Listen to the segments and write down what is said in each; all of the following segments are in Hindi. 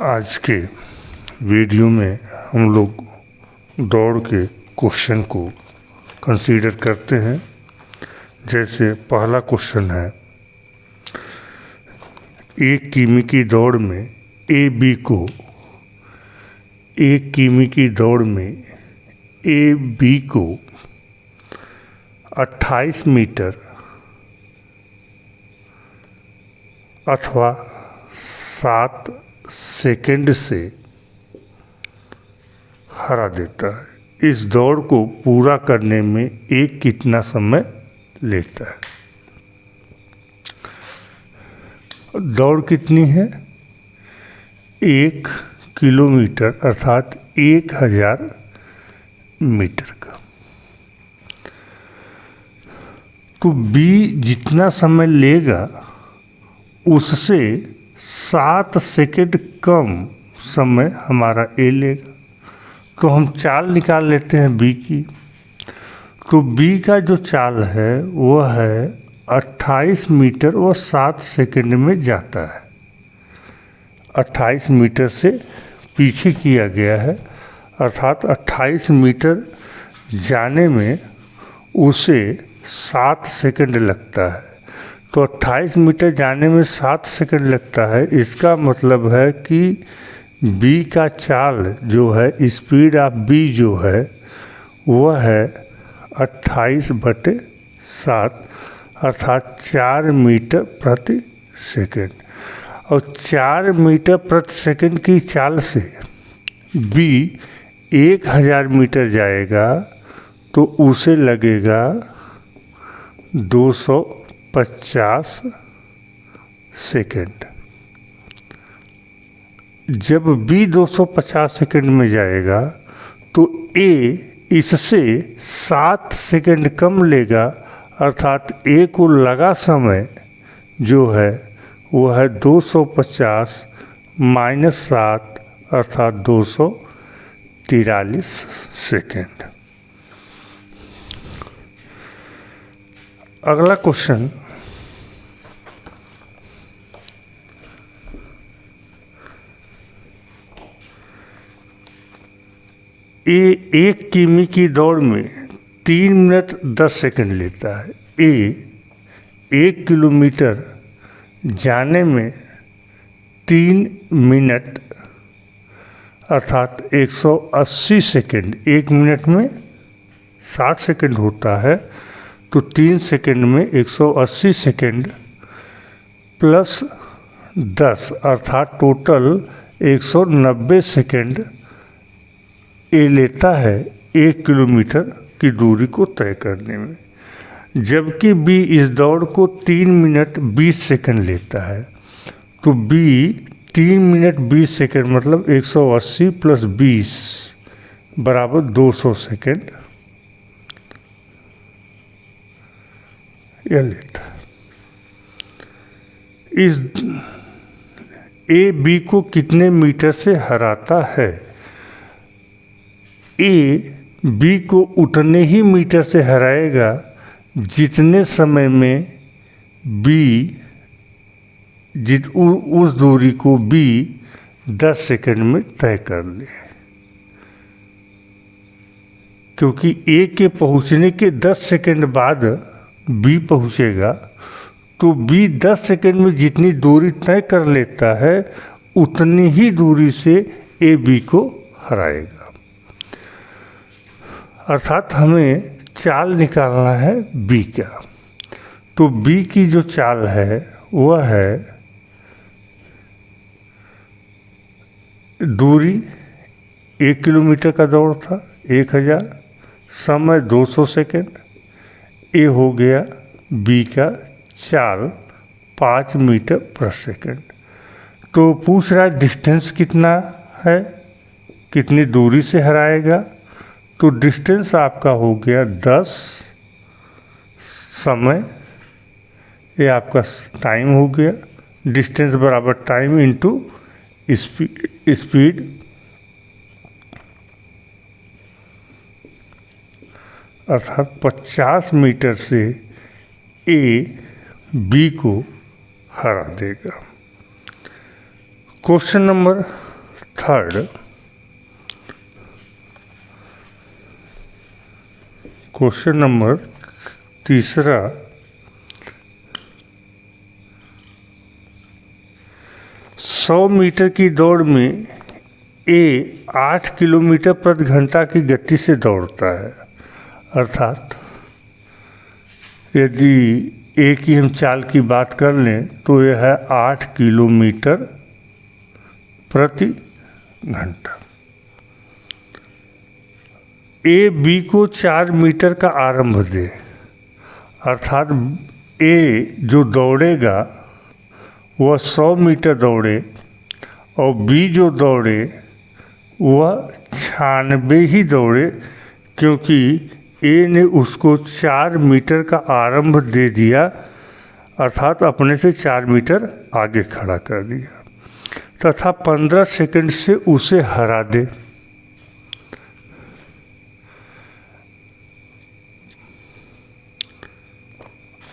आज के वीडियो में हम लोग दौड़ के क्वेश्चन को कंसीडर करते हैं। जैसे पहला क्वेश्चन है, एक किमी की दौड़ में ए बी को 28 मीटर अथवा 7 सेकंड से हरा देता है। इस दौड़ को पूरा करने में एक कितना समय लेता है? दौड़ कितनी है? 1 किलोमीटर अर्थात 1000 मीटर का। तो बी जितना समय लेगा उससे 7 सेकंड कम समय हमारा ए लेगा। तो हम चाल निकाल लेते हैं बी की। तो बी का जो चाल है वो है 28 मीटर और 7 सेकंड में जाता है। 28 मीटर से पीछे किया गया है, अर्थात 28 मीटर जाने में उसे 7 सेकंड लगता है। तो 28 मीटर जाने में 7 सेकंड लगता है। इसका मतलब है कि बी का चाल जो है, स्पीड ऑफ बी जो है वह है 28/7 अर्थात 4 मीटर प्रति सेकंड। और 4 मीटर प्रति सेकंड की चाल से बी 1000 मीटर जाएगा तो उसे लगेगा 250 सेकंड। जब बी 250 सेकंड में जाएगा तो ए इससे 7 सेकंड कम लेगा, अर्थात ए को लगा समय जो है वो है 250 - 7 अर्थात 243 सेकंड। अगला क्वेश्चन, ए 1 किमी की दौड़ में 3 मिनट 10 सेकंड लेता है। ए 1 किलोमीटर जाने में 3 मिनट अर्थात 180 सेकंड। 1 मिनट में 60 सेकंड होता है, तो 3 सेकंड में 180 सेकंड प्लस 10 अर्थात टोटल 190 सेकंड ए लेता है 1 किलोमीटर की दूरी को तय करने में। जबकि बी इस दौड़ को 3 मिनट 20 सेकंड लेता है। तो बी 3 मिनट 20 सेकंड मतलब 180 + 20 बराबर 200 सेकंड यह लेता है। इस ए बी को कितने मीटर से हराता है? ए बी को उतने ही मीटर से हराएगा जितने समय में बी उस दूरी को बी 10 सेकंड में तय कर ले। क्योंकि ए के पहुंचने के 10 सेकंड बाद बी पहुंचेगा, तो बी 10 सेकंड में जितनी दूरी तय कर लेता है उतनी ही दूरी से ए बी को हराएगा। अर्थात हमें चाल निकालना है बी का। तो बी की जो चाल है वह है, दूरी 1 किलोमीटर का दौड़ था 1000, समय 200 सेकंड। ए हो गया बी का चाल 5 मीटर प्रति सेकंड। तो पूछ रहा है डिस्टेंस कितना है, कितनी दूरी से हराएगा। तो डिस्टेंस आपका हो गया 10, समय ये आपका टाइम हो गया। डिस्टेंस बराबर टाइम इंटू स्पीड अर्थात 50 मीटर से ए बी को हरा देगा। Question number method question number तीसरा, सौ मीटर की दौड़ में ए 8 किलोमीटर प्रति घंटा की गति से दौड़ता है। अर्थात यदि ए की हम चाल की बात कर लें तो यह है 8 किलोमीटर प्रति घंटा। ए बी को 4 मीटर का आरंभ दे, अर्थात ए जो दौड़ेगा वह 100 मीटर दौड़े और बी जो दौड़े वह 96 ही दौड़े, क्योंकि ए ने उसको 4 मीटर का आरंभ दे दिया, अर्थात अपने से 4 मीटर आगे खड़ा कर दिया तथा 15 सेकंड से उसे हरा दे।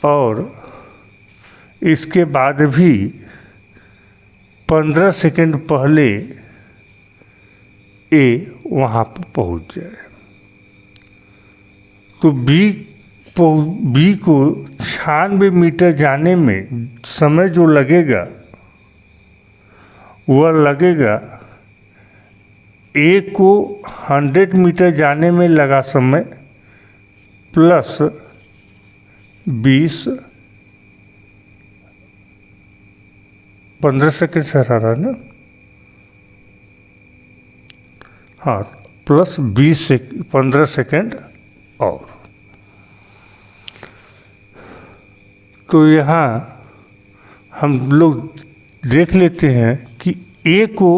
और इसके बाद भी 15 सेकंड पहले ए वहाँ पर पहुँच जाए तो बी को 96 मीटर जाने में समय जो लगेगा वह लगेगा ए को 100 मीटर जाने में लगा समय प्लस 20 15 सेकंड से हरा रहा ना, हाँ, प्लस 15 सेकंड और। तो यहाँ हम लोग देख लेते हैं कि ए को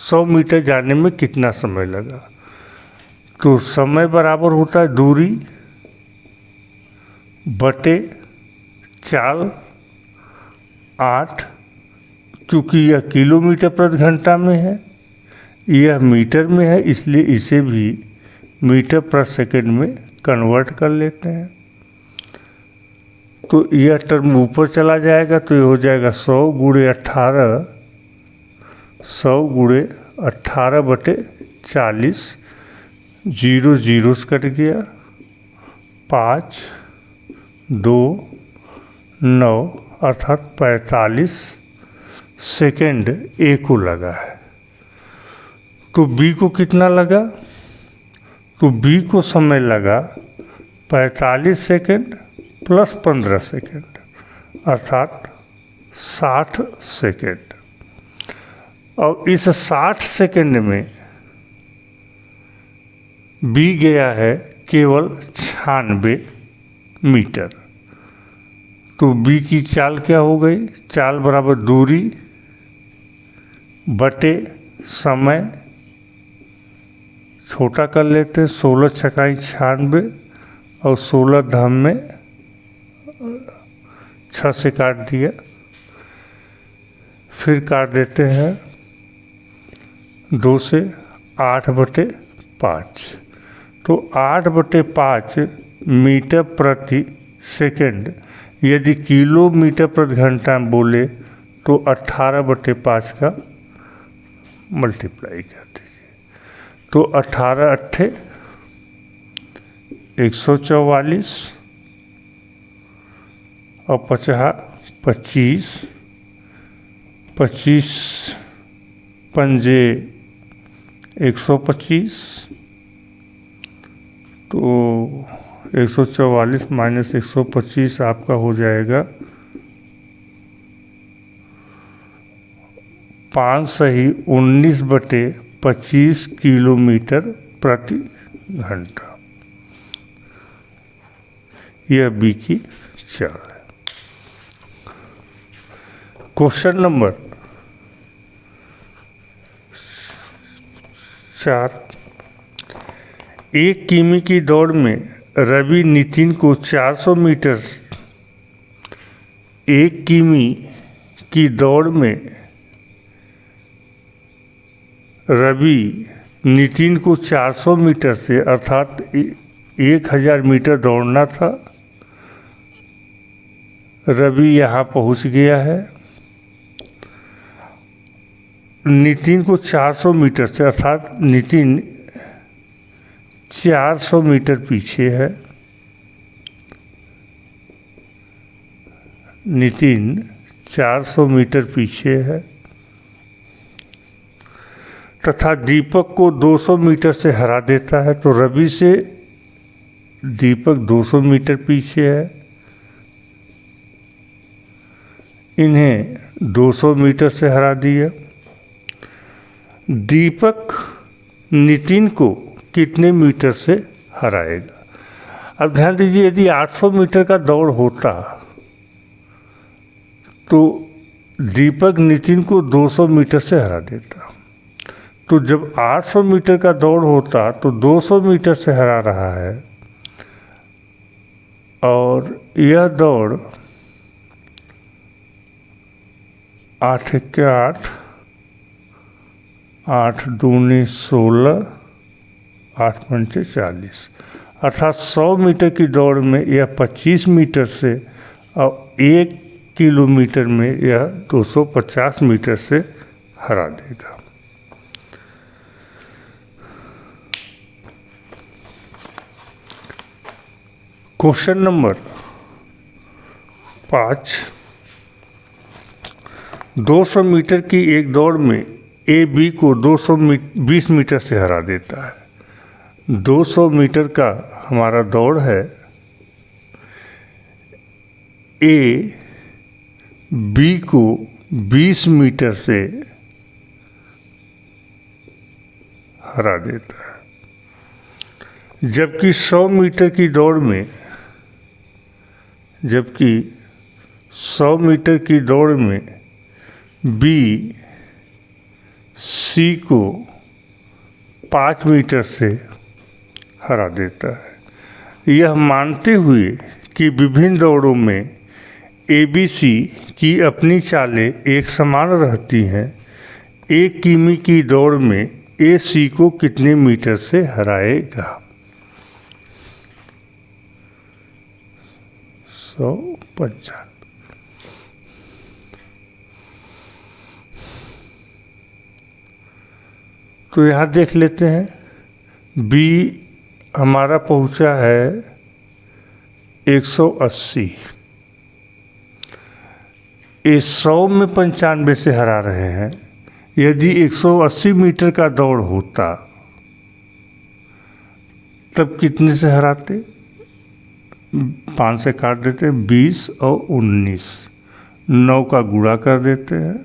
100 मीटर जाने में कितना समय लगा। तो समय बराबर होता है दूरी बटे चाल 8, चूँकि यह किलोमीटर प्रति घंटा में है, यह मीटर में है, इसलिए इसे भी मीटर प्रति सेकंड में कन्वर्ट कर लेते हैं। तो यह टर्म ऊपर चला जाएगा तो ये हो जाएगा 100 गुणे 18, 100 गुणे 18 बटे 40, 0 0 से कट गया, 5 2 9 अर्थात 45 सेकंड ए को लगा है। तो बी को कितना लगा? तो बी को समय लगा 45 सेकंड प्लस 15 सेकंड अर्थात 60 सेकंड। और इस 60 सेकंड में बी गया है केवल 96 मीटर। तो बी की चाल क्या हो गई? चाल बराबर दूरी बटे समय, छोटा कर लेते हैं, 16 छकाई 96 और 16 धाम में 6 से काट दिया, फिर काट देते हैं 2 से 8 बटे 5। तो 8 बटे 5 मीटर प्रति सेकंड, यदि किलोमीटर प्रति घंटा में बोले तो 18 बटे 5 का मल्टीप्लाई कर दीजिए। तो 18 अट्ठे 144 और 25 25 पंजे 125। तो 144 माइनस 125 आपका हो जाएगा 5 सही 19 बटे 25 किलोमीटर प्रति घंटा। यह बी की चाल है। क्वेश्चन नंबर 4, 1 किमी की दौड़ में रवि नितिन को 400 मीटर, 1 किमी की दौड़ में रवि नितिन को 400 मीटर से अर्थात 1000 मीटर दौड़ना था। रवि यहाँ पहुँच गया है नितिन को 400 मीटर से, अर्थात नितिन 400 मीटर पीछे है, नितिन 400 मीटर पीछे है, तथा दीपक को 200 मीटर से हरा देता है। तो रवि से दीपक 200 मीटर पीछे है, इन्हें 200 मीटर से हरा दिया। दीपक नितिन को कितने मीटर से हराएगा? अब ध्यान दीजिए, यदि 800 मीटर का दौड़ होता तो दीपक नितिन को 200 मीटर से हरा देता। तो जब 800 मीटर का दौड़ होता तो 200 मीटर से हरा रहा है, और यह दौड़ 8 के 8, 8 दूनी 16, 8 पंचे 40, अर्थात 100 मीटर की दौड़ में यह 25 मीटर से और 1 किलोमीटर में यह 250 मीटर से हरा देगा। क्वेश्चन नंबर 5, 200 मीटर की एक दौड़ में ए बी को 220 मीटर से हरा देता है। 200 मीटर का हमारा दौड़ है, ए बी को 20 मीटर से हरा देता है, जबकि 100 मीटर की दौड़ में, जबकि 100 मीटर की दौड़ में बी सी को 5 मीटर से हरा देता है। यह मानते हुए कि विभिन्न दौड़ों में ABC की अपनी चालें एक समान रहती हैं, 1 किमी की दौड़ में AC को कितने मीटर से हराएगा? 195। तो यहाँ देख लेते हैं, B हमारा पहुँचा है 180, ये 100 में 95 से हरा रहे हैं। यदि 180 मीटर का दौड़ होता तब कितने से हराते? 5 से काट देते हैं, 20 और 19, 9 का गुणा कर देते हैं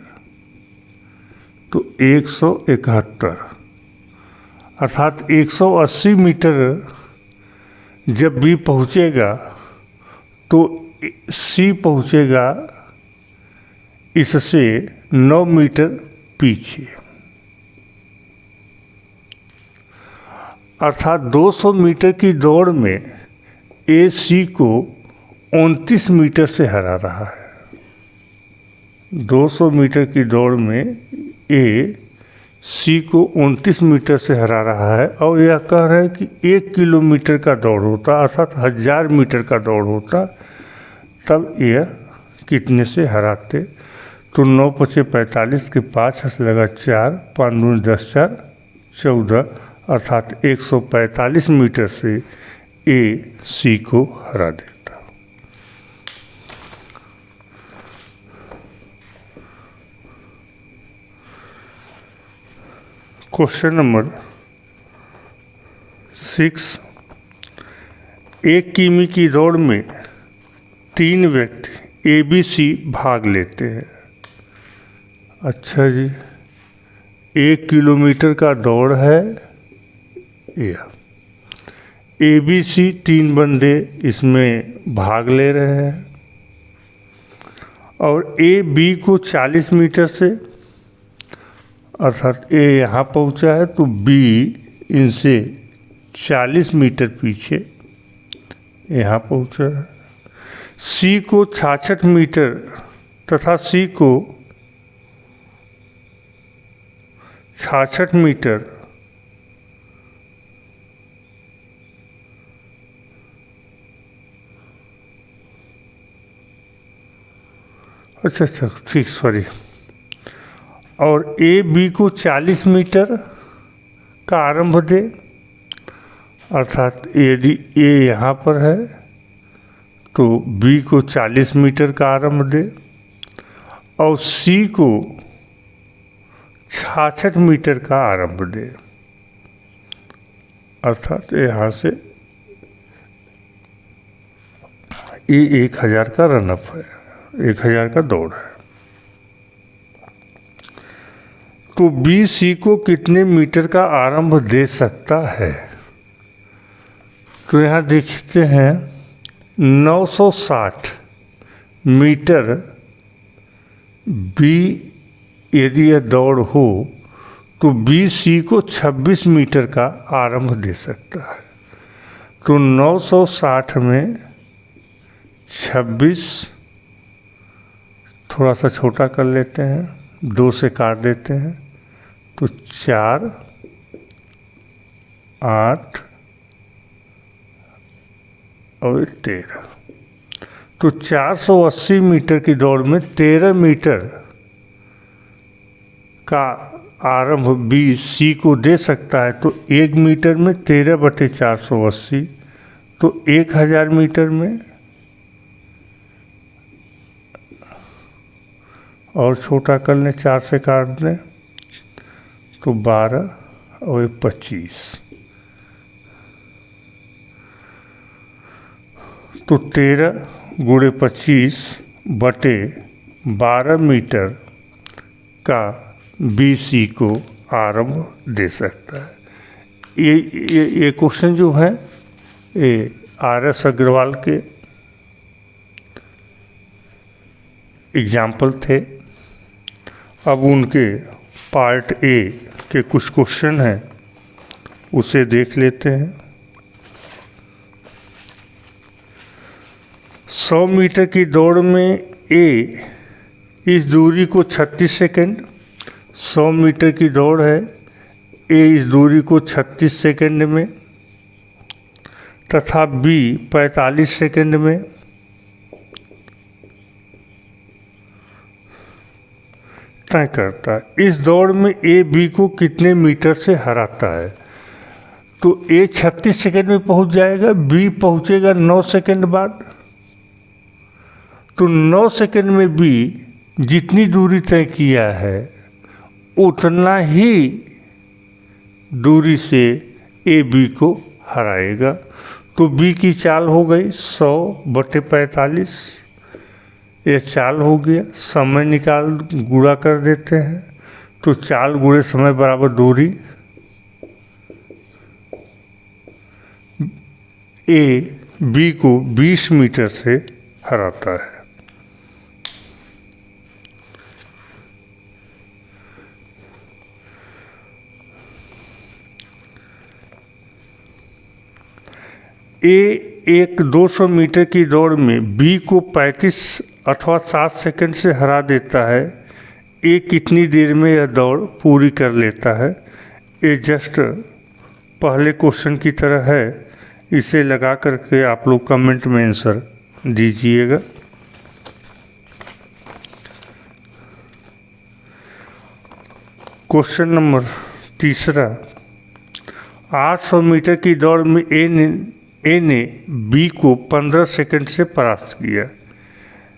तो 171, अर्थात 180 मीटर जब बी पहुँचेगा तो सी पहुँचेगा इससे 9 मीटर पीछे, अर्थात 200 मीटर की दौड़ में ए सी को 29 मीटर से हरा रहा है। 200 मीटर की दौड़ में ए सी को 29 मीटर से हरा रहा है, और यह कह रहे हैं कि 1 किलोमीटर का दौड़ होता, अर्थात 1000 मीटर का दौड़ होता, तब यह कितने से हराते? तो 9 पचे 45 के 5 से लगा 4, 5 दूनी 10, 4 14, अर्थात 145 मीटर से ए सी को हरा देता। क्वेश्चन नंबर 6, 1 किमी की दौड़ में 3 व्यक्ति ABC भाग लेते हैं। अच्छा जी, 1 किलोमीटर का दौड़ है, यह ABC 3 बंदे इसमें भाग ले रहे हैं, और ए बी को 40 मीटर से, अर्थात ए यहाँ पहुँचा है तो बी इनसे 40 मीटर पीछे यहाँ पहुँचा है। सी को 66 मीटर तथा सी को 66 मीटर अच्छा ठीक, सॉरी, और ए बी को 40 मीटर का आरंभ दे, अर्थात यदि ए यहाँ पर है तो बी को 40 मीटर का आरंभ दे और सी को 66 मीटर का आरंभ दे, अर्थात यहाँ से ये 1000 का रनअप है, 1000 का दौड़ है। तो बी सी को कितने मीटर का आरंभ दे सकता है? तो यहाँ देखते हैं 960 मीटर बी यदि यह दौड़ हो तो बी सी को 26 मीटर का आरंभ दे सकता है। तो 960 में 26 थोड़ा सा छोटा कर लेते हैं, 2 से काट देते हैं, तो 4 8 और 13। तो 480 मीटर की दौड़ में 13 मीटर का आरंभ बी सी को दे सकता है। तो 1 मीटर में 13/480, तो 1000 मीटर में और छोटा कर लें, 4 से काट दें, तो 12 और 25, तो 13 गुणे 25/12 मीटर का बी सी को आरंभ दे सकता है। ये क्वेश्चन जो है ये RS अग्रवाल के एग्जाम्पल थे। अब उनके पार्ट ए के कुछ क्वेश्चन हैं, उसे देख लेते हैं। 100 मीटर की दौड़ में ए इस दूरी को 36 सेकंड, 100 मीटर की दौड़ है, ए इस दूरी को 36 सेकंड में तथा बी 45 सेकंड में तय करता है। इस दौड़ में ए बी को कितने मीटर से हराता है? तो ए 36 सेकंड में पहुंच जाएगा, बी पहुंचेगा 9 सेकंड बाद। तो 9 सेकंड में बी जितनी दूरी तय किया है उतना ही दूरी से ए बी को हराएगा। तो बी की चाल हो गई 100/45, ये चाल हो गया। समय निकाल गुणा कर देते हैं, तो चाल गुणे समय बराबर दूरी। ए बी को 20 मीटर से हराता है। ए एक 200 मीटर की दौड़ में बी को 35 अथवा 7 सेकंड से हरा देता है। ए कितनी देर में यह दौड़ पूरी कर लेता है? ये जस्ट पहले क्वेश्चन की तरह है, इसे लगा करके आप लोग कमेंट में आंसर दीजिएगा। क्वेश्चन नंबर 3, 800 मीटर की दौड़ में ए ने बी को 15 सेकंड से परास्त किया।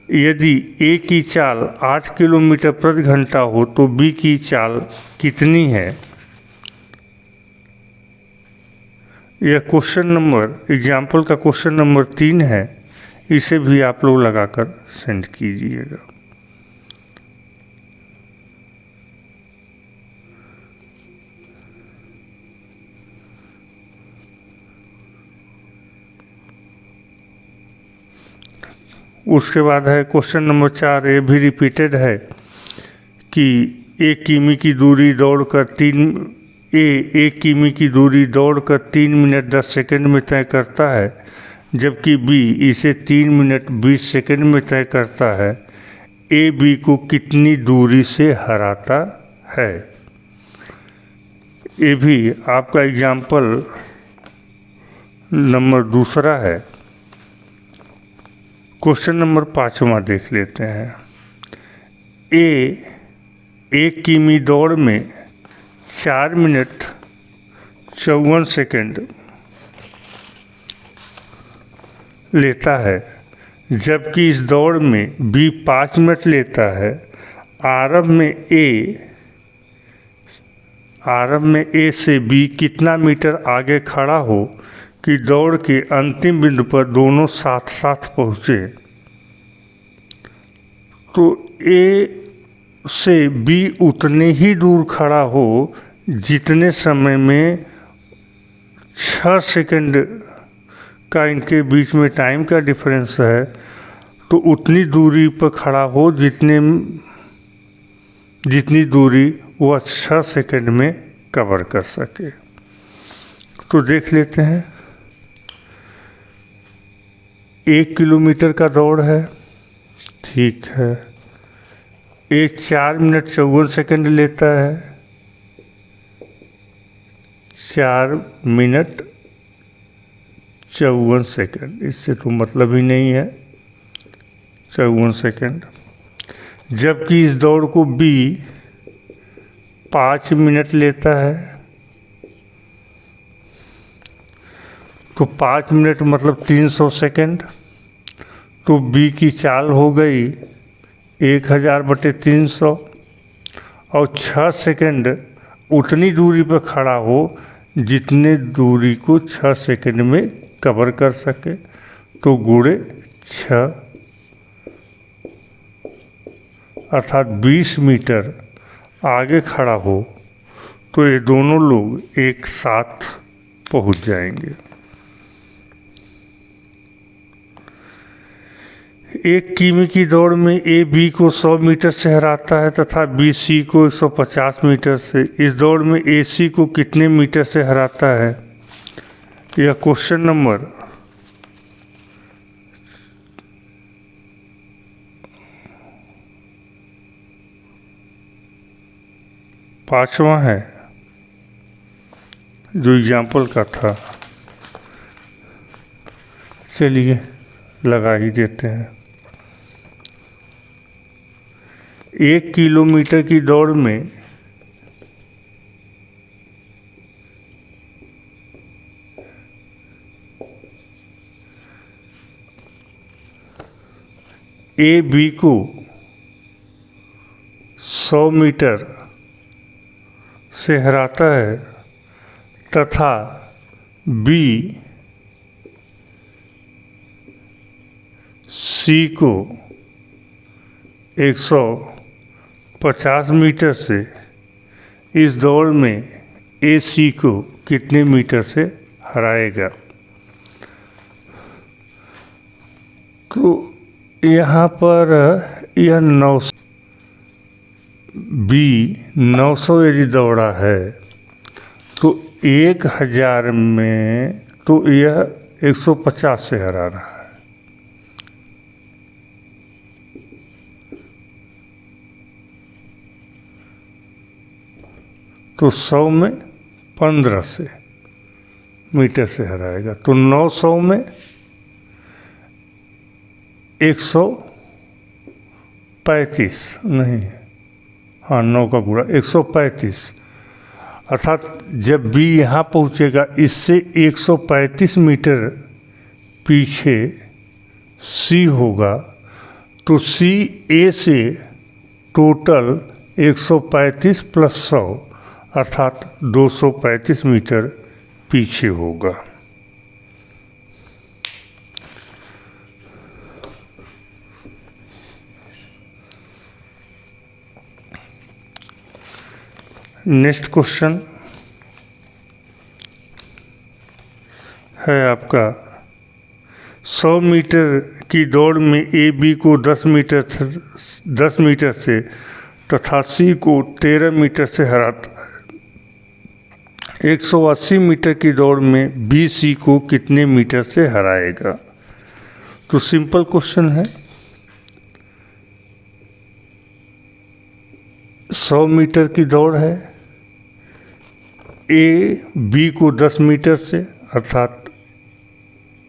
यदि ए की चाल 8 किलोमीटर प्रति घंटा हो तो बी की चाल कितनी है? यह क्वेश्चन नंबर एग्जाम्पल का क्वेश्चन नंबर 3 है, इसे भी आप लोग लगाकर सेंड कीजिएगा। उसके बाद है क्वेश्चन नंबर 4, ये भी रिपीटेड है कि 1 किमी की दूरी दौड़कर 3 मिनट 10 सेकंड में तय करता है, जबकि बी इसे 3 मिनट 20 सेकंड में तय करता है। ए बी को कितनी दूरी से हराता है? ये भी आपका एग्जाम्पल नंबर 2 है। क्वेश्चन नंबर 5 देख लेते हैं। ए 1 किमी दौड़ में 4 मिनट 54 सेकंड लेता है, जबकि इस दौड़ में बी 5 मिनट लेता है। आरंभ में ए से बी कितना मीटर आगे खड़ा हो कि दौड़ के अंतिम बिंदु पर दोनों साथ साथ पहुँचे। तो ए से बी उतने ही दूर खड़ा हो जितने समय में 6 सेकंड का इनके बीच में टाइम का डिफरेंस है, तो उतनी दूरी पर खड़ा हो जितनी दूरी वह 6 सेकंड में कवर कर सके। तो देख लेते हैं। 1 किलोमीटर का दौड़ है, ठीक है। 4 मिनट 54 सेकंड लेता है। 4 मिनट 54 सेकंड, इससे तो मतलब ही नहीं है। 54 सेकंड, जबकि इस दौड़ को बी 5 मिनट लेता है। तो 5 मिनट मतलब 300 सेकंड। तो बी की चाल हो गई 1000/300 और 6 सेकंड उतनी दूरी पर खड़ा हो जितने दूरी को 6 सेकंड में कवर कर सके। तो गुणे 6 अर्थात 20 मीटर आगे खड़ा हो तो ये दोनों लोग एक साथ पहुंच जाएंगे। 1 किमी की दौड़ में ए बी को 100 मीटर से हराता है तथा बी सी को 150 मीटर से। इस दौड़ में ए सी को कितने मीटर से हराता है? यह क्वेश्चन नंबर 5वां है, जो एग्जाम्पल का था। चलिए लगा ही देते हैं। 1 किलोमीटर की दौड़ में ए बी को 100 मीटर से हराता है तथा बी सी को 150 मीटर से। इस दौड़ में ए सी को कितने मीटर से हराएगा? तो यहाँ पर यह 900 बी 900 यदि दौड़ा है तो 1000 में तो यह 150 से हरा रहा है। तो 100 में 15 से मीटर से हराएगा। तो 900 में 135 नहीं, हाँ 9 का गुणा 135, अर्थात जब बी यहाँ पहुँचेगा इससे 135 मीटर पीछे सी होगा। तो सी ए से टोटल 135 + 100 अर्थात 235 मीटर पीछे होगा। नेक्स्ट क्वेश्चन है आपका 100 मीटर की दौड़ में ए बी को 10 मीटर से तथा सी को 13 मीटर से हराता है। 180 मीटर की दौड़ में बी सी को कितने मीटर से हराएगा? तो सिंपल क्वेश्चन है। 100 मीटर की दौड़ है, ए बी को 10 मीटर से, अर्थात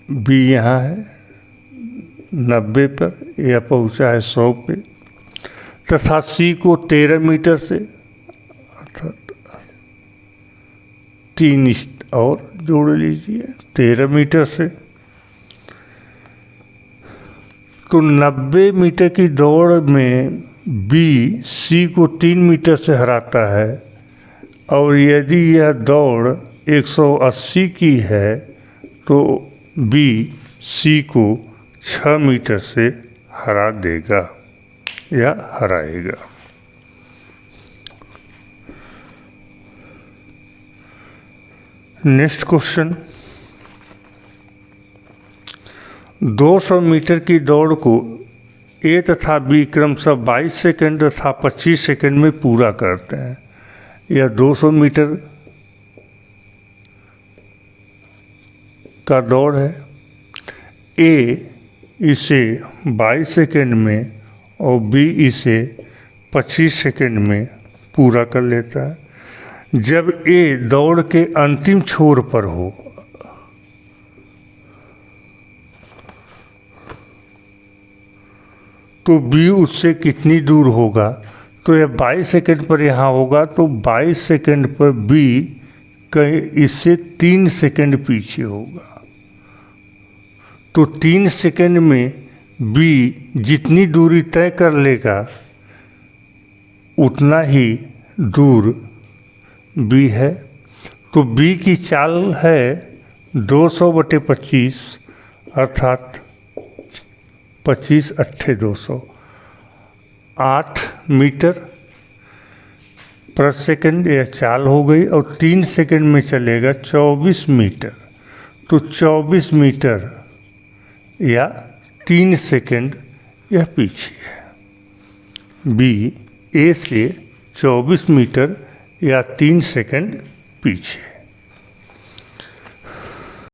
बी यहाँ है 90 पर, यह पहुँचा है 100 पे, तथा सी को 13 मीटर से, अर्थात 3 और जोड़ लीजिए 13 मीटर से। तो 90 मीटर की दौड़ में बी सी को 3 मीटर से हराता है, और यदि यह दौड़ 180 की है तो बी सी को 6 मीटर से हरा देगा या हराएगा। नेक्स्ट क्वेश्चन, 200 मीटर की दौड़ को ए तथा बी क्रमशः 22 सेकंड तथा 25 सेकंड में पूरा करते हैं। यह 200 मीटर का दौड़ है। ए इसे 22 सेकंड में और बी इसे 25 सेकंड में पूरा कर लेता है। जब ए दौड़ के अंतिम छोर पर हो, तो बी उससे कितनी दूर होगा? तो यह 22 सेकंड पर यहाँ होगा, तो 22 सेकंड पर बी कहीं इससे 3 सेकंड पीछे होगा। तो 3 सेकंड में बी जितनी दूरी तय कर लेगा उतना ही दूर बी है। तो बी की चाल है 200/25, अर्थात 25 अट्ठे 200, 8 मीटर पर सेकंड यह चाल हो गई, और 3 सेकंड में चलेगा 24 मीटर। तो 24 मीटर या 3 सेकंड यह पीछे है। बी ए से 24 मीटर या 3 सेकंड पीछे।